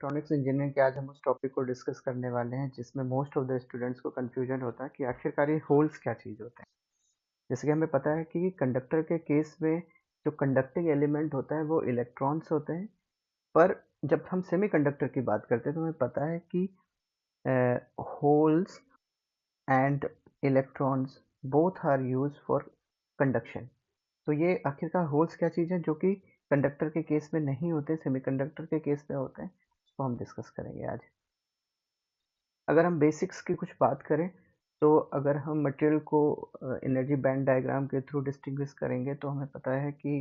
Electronics engineering के आज हम उस टॉपिक को डिस्कस करने वाले हैं जिसमें मोस्ट ऑफ द स्टूडेंट्स को कंफ्यूजन होता है कि आखिरकार ये होल्स क्या चीज़ होते हैं। जैसे कि हमें पता है कि कंडक्टर के केस में जो कंडक्टिंग एलिमेंट होता है वो इलेक्ट्रॉन्स होते हैं, पर जब हम सेमीकंडक्टर की बात करते हैं तो हमें पता है कि holes and electrons both are use for conduction. तो ये आखिरकार होल्स क्या चीज़ है जो कि कंडक्टर के केस में नहीं होते, सेमीकंडक्टर के केस में होते हैं, उसको हम डिस्कस करेंगे आज। अगर हम बेसिक्स की कुछ बात करें तो अगर हम मटेरियल को एनर्जी बैंड डायग्राम के थ्रू डिस्टिंग्विश करेंगे तो हमें पता है कि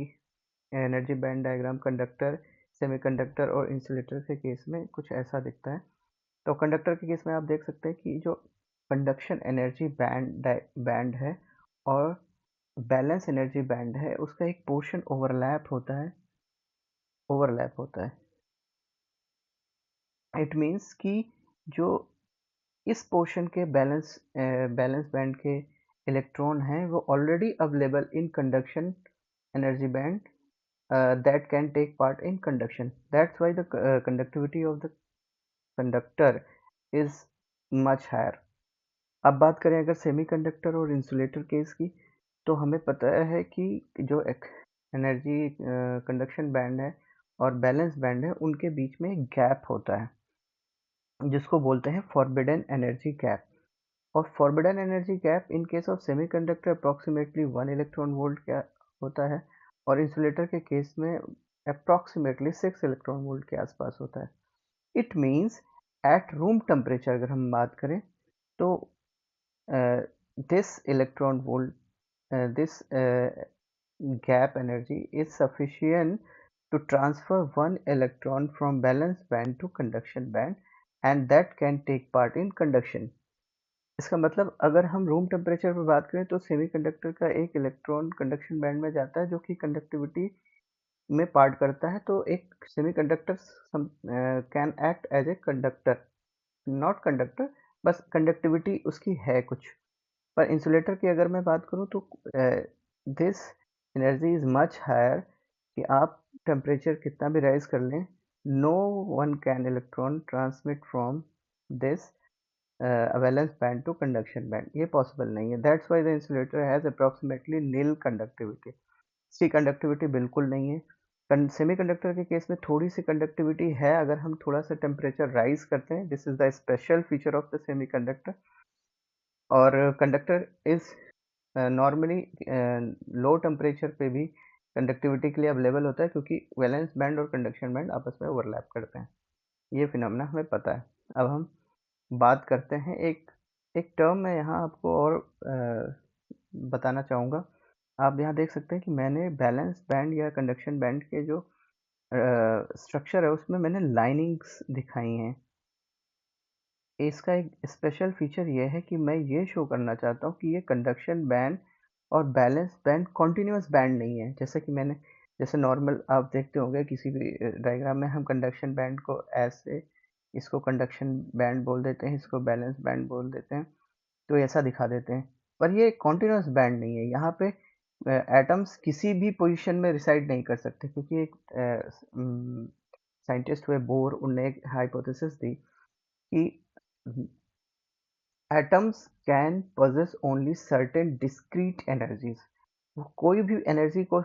energy band diagram conductor, semiconductor और इंसुलेटर के केस में कुछ ऐसा दिखता है। तो कंडक्टर के केस में आप देख सकते हैं कि जो कंडक्शन एनर्जी बैंड है और बैलेंस एनर्जी बैंड है, उसका एक पोर्शन ओवरलैप होता है। इट मीन्स कि जो इस पोर्शन के बैलेंस बैंड के इलेक्ट्रॉन हैं वो already available in conduction energy band that can take part in conduction. That's why the conductivity of the conductor is much higher. अब बात करें अगर सेमीकंडक्टर और इंसुलेटर केस की, तो हमें पता है कि जो एनर्जी कंडक्शन बैंड है और बैलेंस बैंड है उनके बीच में एक गैप होता है जिसको बोलते हैं फॉरबिडन एनर्जी गैप। और forbidden energy gap in case of semiconductor approximately 1 electron volt क्या होता है और इंसुलेटर के केस में अप्रॉक्सीमेटली 6 इलेक्ट्रॉन वोल्ट के आसपास होता है। It means at room temperature अगर हम बात करें तो this electron volt this gap energy is sufficient to transfer one electron from valence band to conduction band and that can take part in conduction. इसका मतलब अगर हम रूम टेम्परेचर पर बात करें तो सेमीकंडक्टर का एक इलेक्ट्रॉन कंडक्शन बैंड में जाता है जो कि कंडक्टिविटी में पार्ट करता है। तो एक semiconductor can act as a conductor, not conductor, बस कंडक्टिविटी उसकी है कुछ। पर इंसुलेटर की अगर मैं बात करूं तो this energy is much higher कि आप टेम्परेचर कितना भी राइज कर लें, no one can electron transmit from this valence band to conduction band, ये पॉसिबल नहीं है। That's why the insulator has approximately nil conductivity. इसकी कंडक्टिविटी बिल्कुल नहीं है। सेमीकंडक्टर के केस में थोड़ी सी कंडक्टिविटी है अगर हम थोड़ा सा टेम्परेचर राइज करते हैं। This is the special feature of the semiconductor. और conductor is normally low temperature पे भी कंडक्टिविटी के लिए अवेलेबल होता है क्योंकि वैलेंस बैंड और कंडक्शन बैंड आपस में ओवरलैप करते हैं। ये फिनोमेना हमें पता है। अब हम बात करते हैं एक एक टर्म मैं यहाँ आपको और बताना चाहूँगा। आप यहाँ देख सकते हैं कि मैंने बैलेंस बैंड या कंडक्शन बैंड के जो स्ट्रक्चर है उसमें मैंने लाइनिंग्स दिखाई हैं। इसका एक स्पेशल फीचर ये है कि मैं ये शो करना चाहता हूँ कि ये कंडक्शन बैंड और बैलेंस बैंड कॉन्टिन्यूस बैंड नहीं है। जैसे नॉर्मल आप देखते होंगे किसी भी डायग्राम में हम कंडक्शन बैंड को ऐसे, इसको कंडक्शन बैंड बोल देते हैं, इसको बैलेंस बैंड बोल देते हैं, तो ऐसा दिखा देते हैं। पर ये कॉन्टिन्यूस बैंड नहीं है। यहाँ पे एटम्स किसी भी पोजीशन में रिसाइड नहीं कर सकते क्योंकि एक साइंटिस्ट हुए बोर, उनने एक हाइपोथेसिस दी कि atoms can possess only certain discrete energies। वो कोई भी एनर्जी को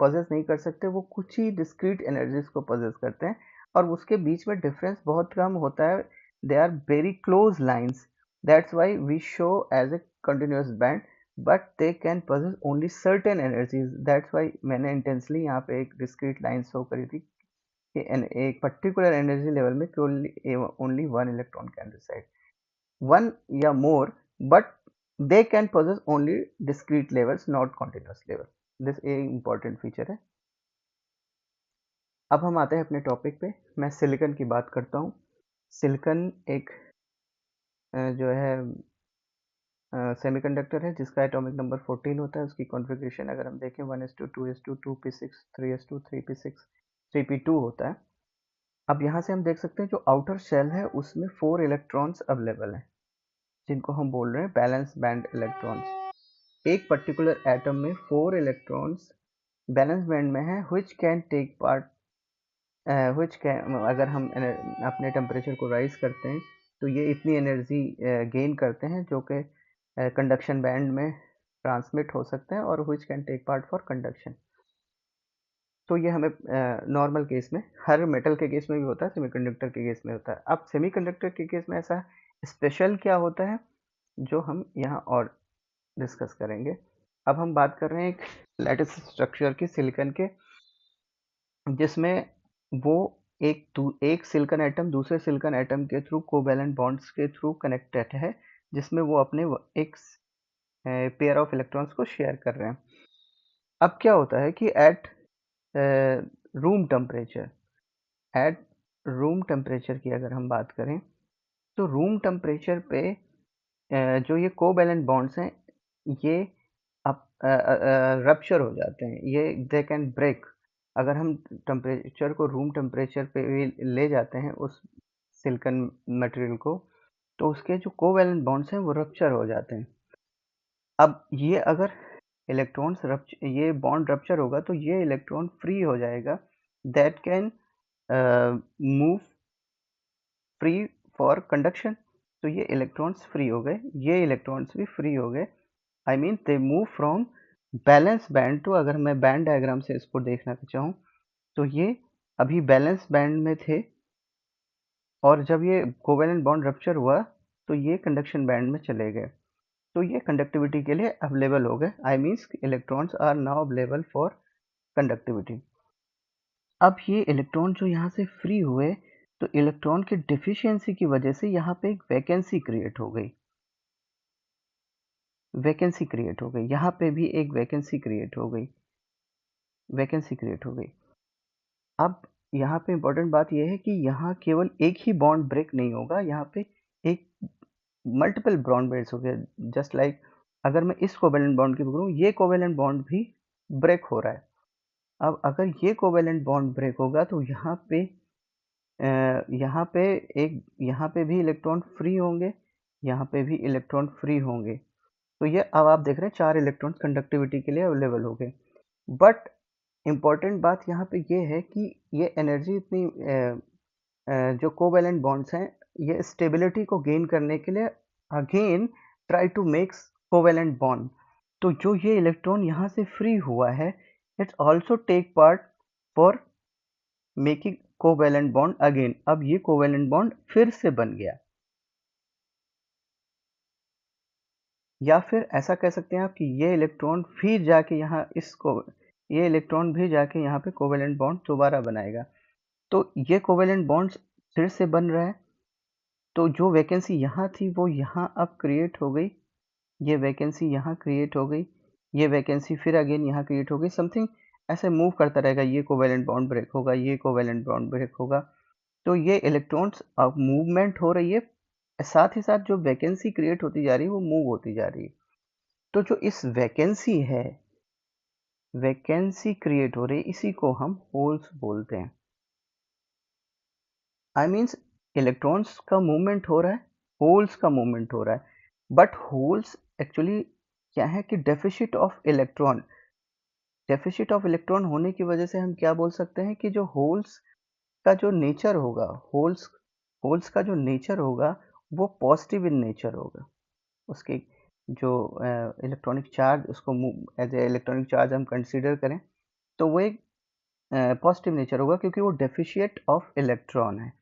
पोजेस नहीं कर सकते, वो कुछ ही डिस्क्रीट एनर्जीज को पोजेस करते हैं और उसके बीच में डिफरेंस बहुत कम होता है। They are very close lines, that's why we show as a continuous band, but they can possess only certain energies. That's why मैंने इंटेंसली यहाँ पे एक डिस्क्रीट लाइन शो करी थी कि एक पर्टिकुलर एनर्जी लेवल में only one electron can reside, one या more, but they can possess only discrete levels, not continuous level। this एक important feature है। अब हम आते हैं अपने टॉपिक पे। मैं सिलिकॉन की बात करता हूँ। सिलिकॉन एक जो है सेमीकंडक्टर है जिसका एटॉमिक नंबर 14 होता है। उसकी कॉन्फ़िगरेशन अगर हम देखें 1s2 2s2 2p6 3s2 3p6 3p2 होता है। अब यहाँ से हम देख सकते हैं जो आउटर शेल है उसमें 4 इलेक्ट्रॉन्स अवेलेबल हैं जिनको हम बोल रहे हैं बैलेंस बैंड इलेक्ट्रॉन्स। एक पर्टिकुलर एटम में 4 इलेक्ट्रॉन्स बैलेंस बैंड में है which can take part which can अगर हम अपने टेम्परेचर को राइज करते हैं तो ये इतनी एनर्जी गेन करते हैं जो कि कंडक्शन बैंड में ट्रांसमिट हो सकते हैं और which can take part for conduction. तो ये हमें नॉर्मल केस में, हर मेटल के केस में भी होता है, सेमीकंडक्टर के केस में होता है। अब सेमीकंडक्टर के केस में ऐसा स्पेशल क्या होता है जो हम यहाँ और डिस्कस करेंगे। अब हम बात कर रहे हैं एक लैटिस स्ट्रक्चर की, सिलिकॉन के, जिसमें वो एक सिलिकॉन एटम दूसरे सिलिकॉन एटम के थ्रू कोवैलेंट बॉन्ड्स के थ्रू कनेक्टेड है, जिसमें वो अपने एक पेयर ऑफ इलेक्ट्रॉन्स को शेयर कर रहे हैं। अब क्या होता है कि at room temperature, at room temperature की अगर हम बात करें तो रूम टेम्परेचर पे जो ये कोवैलेंट बॉन्ड्स हैं ये अब रप्चर हो जाते हैं, ये दे कैन ब्रेक। अगर हम टेम्परेचर को रूम टेम्परेचर पे भी ले जाते हैं उस सिलिकॉन मटेरियल को, तो उसके जो कोवैलेंट बॉन्ड्स हैं वो रप्चर हो जाते हैं। अब ये अगर ये बॉन्ड रप्चर होगा तो ये इलेक्ट्रॉन फ्री हो जाएगा, that can move free for conduction. तो ये इलेक्ट्रॉन्स फ्री हो गए, ये इलेक्ट्रॉन्स भी फ्री हो गए। I mean they move from valence band to, अगर मैं बैंड डायग्राम से इसको देखना चाहूँ तो ये अभी बैलेंस बैंड में थे और जब ये कोवैलेंट बॉन्ड रप्चर हुआ तो ये कंडक्शन बैंड में चले गए, तो ये कंडक्टिविटी के लिए अवेलेबल हो गए। I means electrons are now available for conductivity. अब ये इलेक्ट्रॉन जो यहाँ से फ्री हुए तो इलेक्ट्रॉन की डिफिशियंसी की वजह से यहाँ पे एक वैकेंसी क्रिएट हो गई, वैकेंसी क्रिएट हो गई, यहाँ पे भी एक वैकेंसी क्रिएट हो गई, वैकेंसी क्रिएट हो गई। अब यहाँ पे इम्पोर्टेंट बात यह है कि यहाँ केवल एक ही बॉन्ड ब्रेक नहीं होगा, यहाँ पे एक मल्टीपल बॉन्ड ब्रेक्स हो गया। जस्ट लाइक अगर मैं इस कोवैलेंट बॉन्ड की बात करूँ, ये कोवैलेंट बॉन्ड भी ब्रेक हो रहा है। अब अगर ये कोवैलेंट बॉन्ड ब्रेक होगा तो यहाँ पे भी इलेक्ट्रॉन फ्री होंगे, यहाँ पे भी इलेक्ट्रॉन फ्री होंगे। तो ये अब आप देख रहे हैं 4 इलेक्ट्रॉन्स कंडक्टिविटी के लिए अवेलेबल हो गए। बट इम्पॉर्टेंट बात यहाँ पे ये है कि ये एनर्जी इतनी जो कोवैलेंट बॉन्ड्स हैं ये स्टेबिलिटी को गेन करने के लिए again try to makes covalent bond. तो जो ये इलेक्ट्रॉन यहाँ से फ्री हुआ है it's also take part for making covalent bond again. अब ये कोवैलेंट बॉन्ड फिर से बन गया, या फिर ऐसा कह सकते हैं आप कि ये इलेक्ट्रॉन फिर जाके यहाँ ये इलेक्ट्रॉन भी जाके यहाँ पे कोवैलेंट बॉन्ड दोबारा बनाएगा। तो ये कोवैलेंट बॉन्ड्स फिर से बन रहा है, तो जो वैकेंसी यहाँ थी वो यहाँ अब क्रिएट हो गई, ये वैकेंसी यहाँ क्रिएट हो गई, ये वैकेंसी फिर अगेन यहाँ क्रिएट हो गई, समथिंग ऐसे मूव करता रहेगा। ये कोवैलेंट बॉन्ड ब्रेक होगा, ये कोवैलेंट बॉन्ड ब्रेक होगा। तो ये इलेक्ट्रॉन्स अब मूवमेंट हो रही है, साथ ही साथ जो वैकेंसी क्रिएट होती जा रही है वो मूव होती जा रही है। तो जो इस वैकेंसी है, वैकेंसी क्रिएट हो रही है, इसी को हम होल्स बोलते हैं। आई मीन्स इलेक्ट्रॉन्स का मूवमेंट हो रहा है, होल्स का मूवमेंट हो रहा है, बट होल्स एक्चुअली क्या है कि deficit of electron, deficit of electron होने की वजह से हम क्या बोल सकते हैं कि जो होल्स का जो नेचर होगा, होल्स होल्स का जो नेचर होगा वो पॉजिटिव इन नेचर होगा। उसके जो इलेक्ट्रॉनिक चार्ज, उसको एज ए इलेक्ट्रॉनिक चार्ज हम कंसीडर करें तो वो एक पॉजिटिव नेचर होगा क्योंकि वो डेफिशिएट ऑफ इलेक्ट्रॉन है।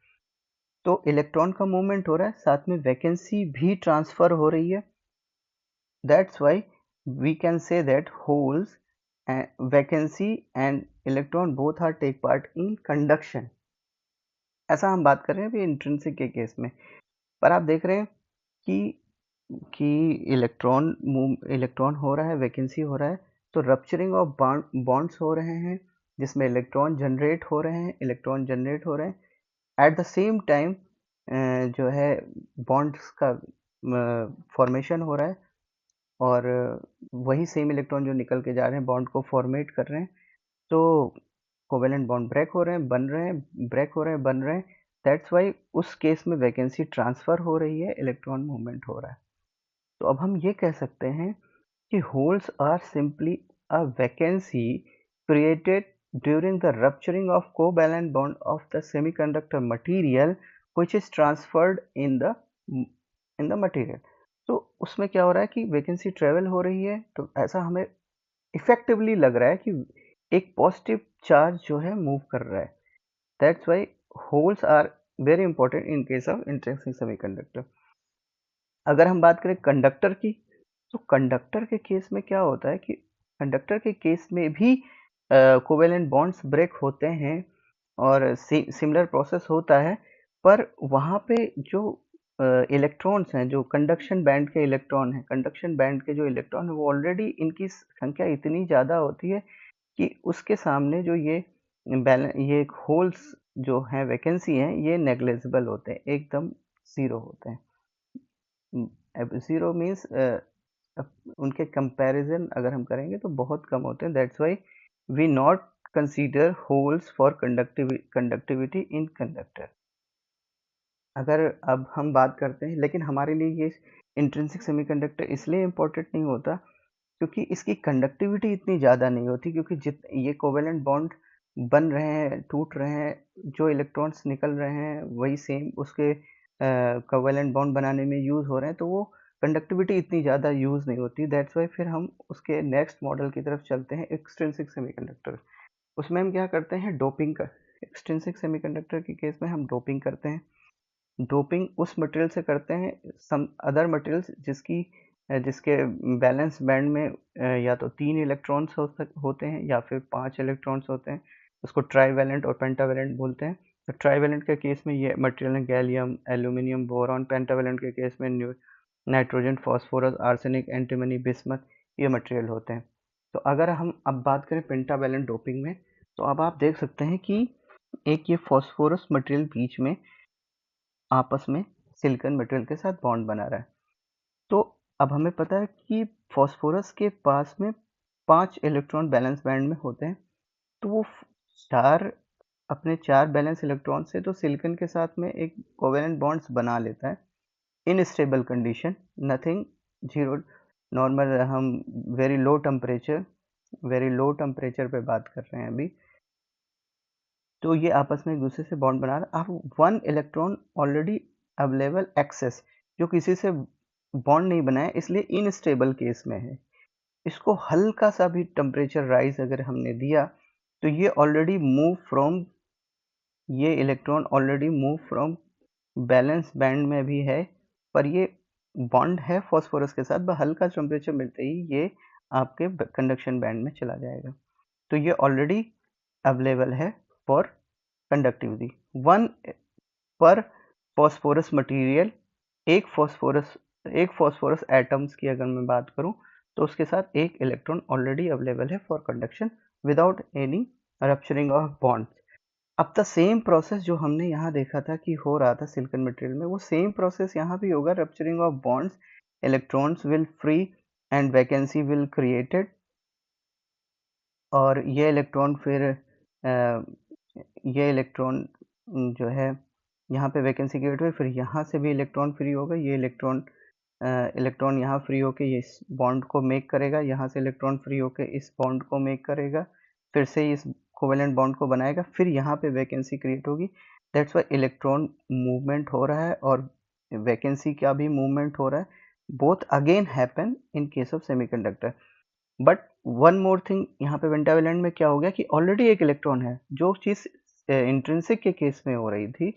तो इलेक्ट्रॉन का मूवमेंट हो रहा है, साथ में वैकेंसी भी ट्रांसफर हो रही है। That's why we can say that holes, vacancy and electron both are take part in conduction. ऐसा हम बात कर रहे हैं अभी इंट्रिंसिक के केस में। पर आप देख रहे हैं कि इलेक्ट्रॉन हो रहा है, वैकेंसी हो रहा है, तो रप्चरिंग ऑफ बॉन्ड्स हो रहे हैं जिसमें इलेक्ट्रॉन जनरेट हो रहे हैं, इलेक्ट्रॉन जनरेट हो रहे हैं। एट द सेम टाइम जो है बॉन्ड्स का फॉर्मेशन हो रहा है और वही सेम इलेक्ट्रॉन जो निकल के जा रहे हैं बॉन्ड को फॉर्मेट कर रहे हैं। तो कोवेलेंट बॉन्ड ब्रेक हो रहे हैं, बन रहे हैं, ब्रेक हो रहे हैं, बन रहे हैं। दैट्स वाई उस केस में वैकेंसी ट्रांसफर हो रही है, इलेक्ट्रॉन मूवमेंट हो रहा है। तो अब हम ये कह सकते हैं कि holes are simply a vacancy created during the rupturing of covalent bond of the semiconductor material which is transferred in the material। तो उसमें क्या हो रहा है कि वैकेंसी ट्रेवल हो रही है, तो ऐसा हमें इफेक्टिवली लग रहा है कि एक पॉजिटिव चार्ज जो है मूव कर रहा है। That's why holes are very important in case of intrinsic semiconductor. अगर हम बात करें कंडक्टर की, तो कंडक्टर के केस में क्या होता है कि कंडक्टर के केस में भी कोवेलेंट बॉन्ड्स ब्रेक होते हैं और सिमिलर प्रोसेस होता है, पर वहाँ पे जो इलेक्ट्रॉन्स हैं, जो कंडक्शन बैंड के इलेक्ट्रॉन हैं, कंडक्शन बैंड के जो इलेक्ट्रॉन हैं, वो ऑलरेडी इनकी संख्या इतनी ज़्यादा होती है कि उसके सामने जो ये होल्स जो हैं, वैकेंसी हैं, ये नेग्लिजिबल होते हैं, एकदम ज़ीरो होते हैं। ज़ीरो मीन्स उनके कंपैरिजन अगर हम करेंगे तो बहुत कम होते हैं। That's why we not consider holes for conductivity in conductor. अगर अब हम बात करते हैं, लेकिन हमारे लिए ये इंट्रिंसिक सेमीकंडक्टर इसलिए इम्पोर्टेंट नहीं होता क्योंकि इसकी कंडक्टिविटी इतनी ज़्यादा नहीं होती, क्योंकि जित ये कोवेलेंट बॉन्ड बन रहे हैं, टूट रहे हैं, जो इलेक्ट्रॉन्स निकल रहे हैं वही सेम उसके कोवेलेंट बॉन्ड बनाने में यूज़ हो रहे हैं, तो वो कंडक्टिविटी इतनी ज़्यादा यूज़ नहीं होती। दैट्स वाई फिर हम उसके नेक्स्ट मॉडल की तरफ चलते हैं, एक्सट्रिंसिक सेमीकंडक्टर। उसमें हम क्या करते हैं, डोपिंग का। एक्सट्रिंसिक सेमीकंडक्टर के केस में हम डोपिंग करते हैं। डोपिंग उस मटेरियल से करते हैं, सम अदर मटेरियल्स जिसके बैलेंस बैंड में या तो 3 इलेक्ट्रॉन्स होते हैं या फिर 5 इलेक्ट्रॉन्स होते हैं। उसको ट्राईवैलेंट और पेंटावैलेंट बोलते हैं। तो ट्राईवैलेंट के केस में ये मटेरियल है गैलियम, एल्यूमिनियम, बोरॉन। पेंटावैलेंट के केस में nitrogen, phosphorus, arsenic, antimony, bismuth, ये मटेरियल होते हैं। तो अगर हम अब बात करें पेंटावैलेंट डोपिंग में, तो अब आप देख सकते हैं कि एक ये फास्फोरस मटेरियल बीच में आपस में सिलिकॉन मटेरियल के साथ बॉन्ड बना रहा है। तो अब हमें पता है कि फास्फोरस के पास में 5 इलेक्ट्रॉन बैलेंस बैंड में होते हैं, तो वो चार अपने 4 बैलेंस इलेक्ट्रॉन से तो सिलिकॉन के साथ में एक कोवेलेंट बॉन्ड्स बना लेता है in stable condition, nothing, zero normal. हम वेरी लो टेम्परेचर पे बात कर रहे हैं अभी। तो ये आपस में एक दूसरे से बॉन्ड बना रहा है। अब 1 इलेक्ट्रॉन ऑलरेडी अवेलेबल एक्सेस, जो किसी से बॉन्ड नहीं बनाया, इसलिए इनस्टेबल केस में है। इसको हल्का सा भी टेम्परेचर राइज अगर हमने दिया, तो ये electron already move from valence band में भी है, पर ये बॉन्ड है फॉस्फोरस के साथ, हल्का टेम्परेचर मिलते ही ये आपके कंडक्शन बैंड में चला जाएगा। तो ये ऑलरेडी अवेलेबल है फॉर कंडक्टिविटी। 1 पर फॉस्फोरस मटेरियल, एक फॉस्फोरस एटम्स की अगर मैं बात करूं, तो उसके साथ एक इलेक्ट्रॉन ऑलरेडी अवेलेबल है for conduction without any rupturing of bonds. अब द सेम प्रोसेस जो हमने यहाँ देखा था कि हो रहा था सिलिकॉन मटेरियल में, वो सेम प्रोसेस यहाँ भी होगा। Rupturing of bonds, electrons will free and vacancy will created, और ये इलेक्ट्रॉन जो है यहाँ पे वैकेंसी क्रिएट हुई, फिर यहाँ से भी इलेक्ट्रॉन फ्री होगा। ये इलेक्ट्रॉन यहाँ फ्री होके ये इस बॉन्ड को मेक करेगा, यहाँ से इलेक्ट्रॉन फ्री होके इस बॉन्ड को मेक करेगा, फिर से इस कोवेलेंट बॉन्ड को बनाएगा, फिर यहाँ पे वैकेंसी क्रिएट होगी। दैट्स वाई इलेक्ट्रॉन मूवमेंट हो रहा है और वैकेंसी का भी मूवमेंट हो रहा है। Both again happen in case of semiconductor. But one more thing, यहाँ पे पेंटावैलेंट में क्या हो गया कि ऑलरेडी एक इलेक्ट्रॉन है। जो चीज़ इंट्रिंसिक के केस में हो रही थी,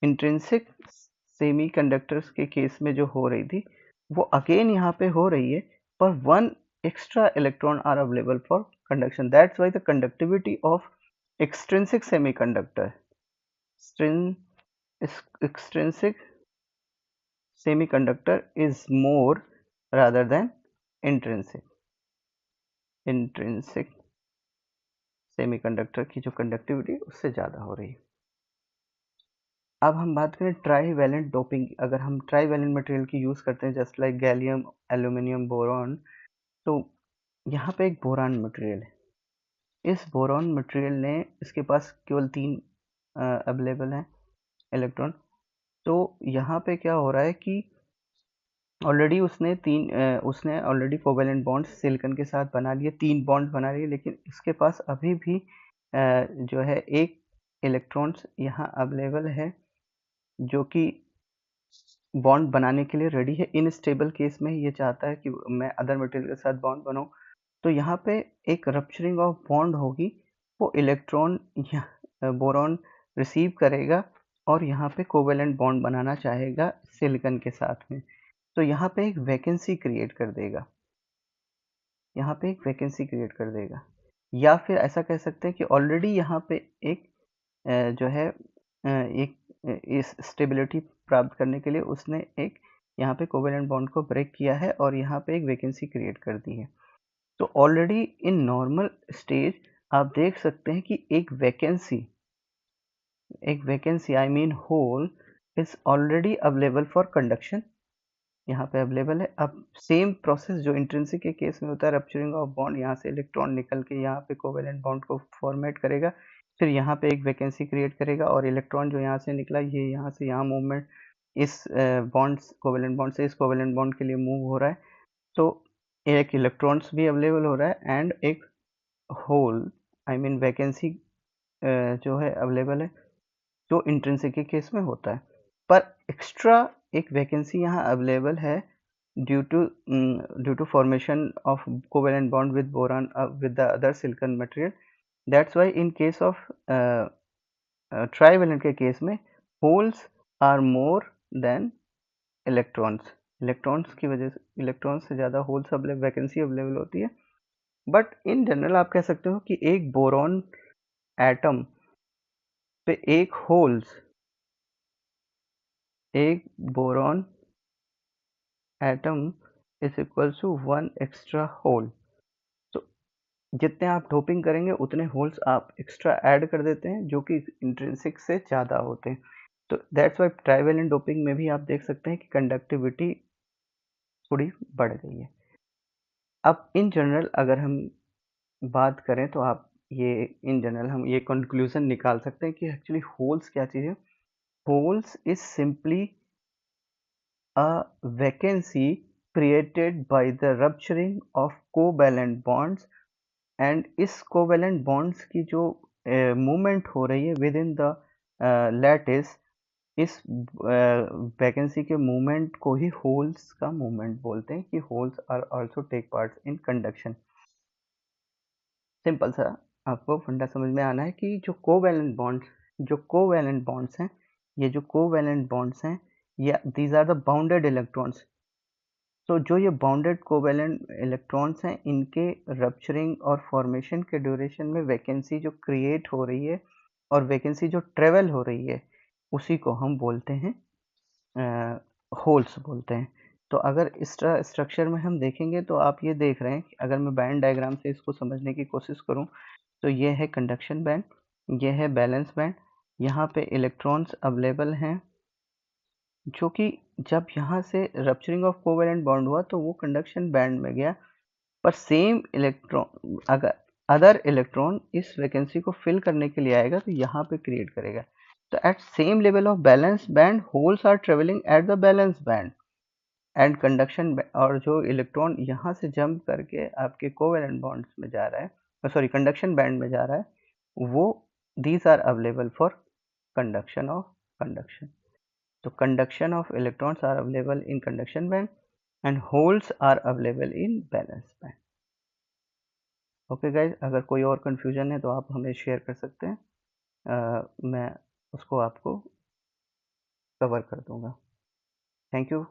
इंट्रिंसिक सेमीकंडक्टर्स के केस में जो हो रही थी, वो अगेन यहाँ पे हो रही है, पर 1 extra electron are available for conduction. That's why the conductivity of extrinsic semiconductor extrinsic semiconductor is more rather than intrinsic semiconductor की जो कंडक्टिविटी उससे ज़्यादा हो रही है। अब हम बात करें ट्राईवैलेंट डोपिंग। अगर हम ट्राईवैलेंट मटेरियल की यूज़ करते हैं just like gallium, aluminium, boron, तो यहाँ पे एक बोरान मटेरियल है। इस बोरॉन मटेरियल ने, इसके पास केवल 3 अवेलेबल हैं इलेक्ट्रॉन। तो यहाँ पे क्या हो रहा है कि ऑलरेडी उसने ऑलरेडी कोवेलेंट बॉन्ड्स सिलिकॉन के साथ बना लिए, 3 बॉन्ड बना लिए, लेकिन इसके पास अभी भी जो है एक इलेक्ट्रॉन्स यहाँ अवेलेबल है जो कि बॉन्ड बनाने के लिए रेडी है। इनस्टेबल केस में ये चाहता है कि मैं अदर मटेरियल के साथ बॉन्ड बनाऊं, तो यहाँ पे एक रप्चरिंग ऑफ बॉन्ड होगी। वो इलेक्ट्रॉन बोरॉन रिसीव करेगा और यहाँ पे कोवेलेंट बॉन्ड बनाना चाहेगा सिलिकॉन के साथ में, तो यहाँ पे एक वैकेंसी क्रिएट कर देगा, यहाँ पे एक वैकेंसी क्रिएट कर देगा। या फिर ऐसा कह सकते हैं कि ऑलरेडी यहाँ पे एक जो है एक इस स्टेबिलिटी प्राप्त करने के लिए उसने एक यहाँ पे कोवेलेंट बॉन्ड को ब्रेक किया है और यहाँ पे एक वैकेंसी क्रिएट कर दी है। तो ऑलरेडी इन नॉर्मल स्टेज आप देख सकते हैं कि एक vacancy I mean hole is already available for conduction, यहाँ पे अवेलेबल है। अब सेम प्रोसेस जो इंट्रिंसिक के केस में होता है, रप्चरिंग ऑफ बॉन्ड, यहाँ से इलेक्ट्रॉन निकल के यहाँ पे कोवेलेंट बॉन्ड को फॉर्मेट करेगा, फिर यहाँ पे एक वैकेंसी क्रिएट करेगा और इलेक्ट्रॉन जो यहाँ से निकला ये यहाँ से यहाँ मूवमेंट इस बॉन्ड्स कोवेलेंट बॉन्ड से इस कोवेलेंट बॉन्ड के लिए मूव हो रहा है। तो एक इलेक्ट्रॉन्स भी अवेलेबल हो रहा है एंड एक होल आई मीन वैकेंसी जो है अवेलेबल है, जो इंट्रिंसिक के केस में होता है। पर एक्स्ट्रा एक वैकेंसी यहाँ अवेलेबल है due to formation of covalent bond with boron with the other silicon material. That's why in case of trivalent के केस में holes are more than electrons की वजह से इलेक्ट्रॉन्स से ज़्यादा होल्स वैकेंसी अवेलेबल होती है। बट इन जनरल आप कह सकते हो कि एक बोरॉन एटम पे एक boron atom is equals to 1 extra hole. तो जितने आप डोपिंग करेंगे उतने होल्स आप एक्स्ट्रा ऐड कर देते हैं जो कि इंट्रिंसिक से ज़्यादा होते हैं। तो दैट्स वाई ट्राइवेलेंट डोपिंग में भी आप देख सकते हैं कि कंडक्टिविटी थोड़ी बढ़ गई है। अब इन जनरल अगर हम बात करें तो आप ये इन जनरल हम ये कंक्लूजन निकाल सकते हैं कि एक्चुअली होल्स क्या चीज़ है। Holes is simply a vacancy created by the rupturing of covalent bonds and इस कोवेलेंट बॉन्ड्स की जो मूवमेंट हो रही है विद इन द लैटिस, इस वैकेंसी के मूवमेंट को ही होल्स का मूवमेंट बोलते हैं कि holes are also take part in conduction. Simple सा आपको फंडा समझ में आना है कि जो कोवेलेंट बॉन्ड्स हैं, ये जो कोवेलेंट बॉन्ड्स हैं या these are the bounded electrons. तो जो ये बाउंडेड कोवेलेंट इलेक्ट्रॉन्स हैं, इनके रप्चरिंग और फॉर्मेशन के ड्यूरेशन में वैकेंसी जो क्रिएट हो रही है और वैकेंसी जो ट्रेवल हो रही है उसी को हम बोलते हैं होल्स बोलते हैं। तो अगर इस स्ट्रक्चर में हम देखेंगे तो आप ये देख रहे हैं कि अगर मैं बैंड डायग्राम से इसको समझने की कोशिश करूं तो ये है कंडक्शन बैंड, ये है बैलेंस बैंड। यहाँ पे इलेक्ट्रॉन्स अवेलेबल हैं जो कि जब यहाँ से रप्चरिंग ऑफ कोवेलेंट बॉन्ड हुआ तो वो कंडक्शन बैंड में गया, पर सेम इलेक्ट्रॉन अगर अदर इलेक्ट्रॉन इस वैकेंसी को फिल करने के लिए आएगा तो यहाँ पे क्रिएट करेगा। तो at same level of valence band holes are travelling at the valence band and conduction, और जो इलेक्ट्रॉन यहाँ से जंप करके आपके कोवेलेंट बॉन्ड्स में जा रहा है, सॉरी कंडक्शन बैंड में जा रहा है, वो these are available for conduction of conduction. So conduction of electrons are available in conduction band and holes are available in valence band. Okay guys, अगर कोई और कन्फ्यूजन है तो आप हमें शेयर कर सकते हैं, मैं उसको आपको कवर कर दूंगा। Thank you.